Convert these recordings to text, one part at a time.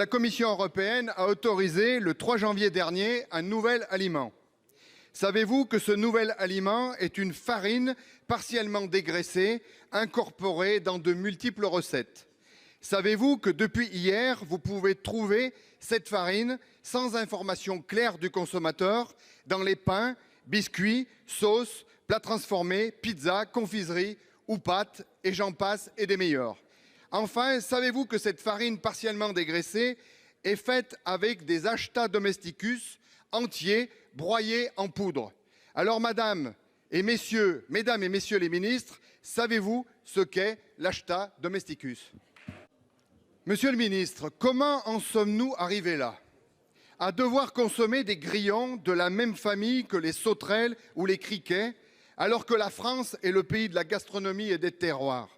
la Commission européenne a autorisé le 3 janvier dernier un nouvel aliment. Savez-vous que ce nouvel aliment est une farine partiellement dégraissée, incorporée dans de multiples recettes? Savez-vous que depuis hier, vous pouvez trouver cette farine sans information claire du consommateur dans les pains, biscuits, sauces, plats transformés, pizzas, confiseries ou pâtes, et j'en passe et des meilleurs? Enfin, savez-vous que cette farine partiellement dégraissée est faite avec des Ashta domesticus entiers broyés en poudre? Alors, mesdames et messieurs les ministres, savez-vous ce qu'est l'Ashta domesticus? Monsieur le ministre, comment en sommes-nous arrivés là? À devoir consommer des grillons de la même famille que les sauterelles ou les criquets, alors que la France est le pays de la gastronomie et des terroirs?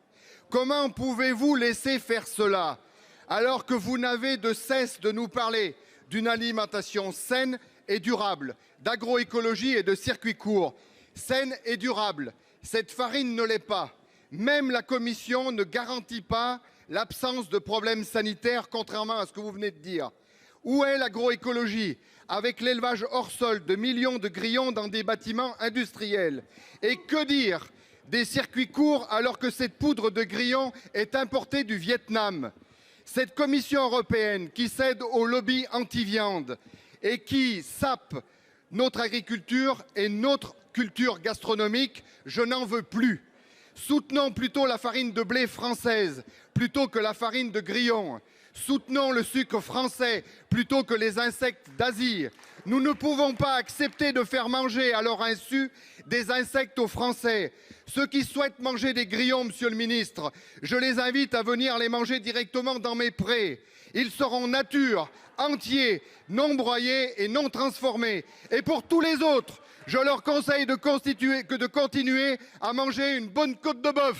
Comment pouvez-vous laisser faire cela, alors que vous n'avez de cesse de nous parler d'une alimentation saine et durable, d'agroécologie et de circuits courts? Saine et durable, cette farine ne l'est pas. Même la Commission ne garantit pas l'absence de problèmes sanitaires, contrairement à ce que vous venez de dire. Où est l'agroécologie avec l'élevage hors sol de millions de grillons dans des bâtiments industriels? Et que dire des circuits courts alors que cette poudre de grillons est importée du Vietnam? Cette Commission européenne qui cède au lobby anti-viande et qui sape notre agriculture et notre culture gastronomique, je n'en veux plus. Soutenons plutôt la farine de blé française plutôt que la farine de grillon. Soutenons le sucre français plutôt que les insectes d'Asie. Nous ne pouvons pas accepter de faire manger à leur insu des insectes aux Français. Ceux qui souhaitent manger des grillons, monsieur le ministre, je les invite à venir les manger directement dans mes prés. Ils seront nature, entiers, non broyés et non transformés. Et pour tous les autres, je leur conseille de continuer à manger une bonne côte de bœuf.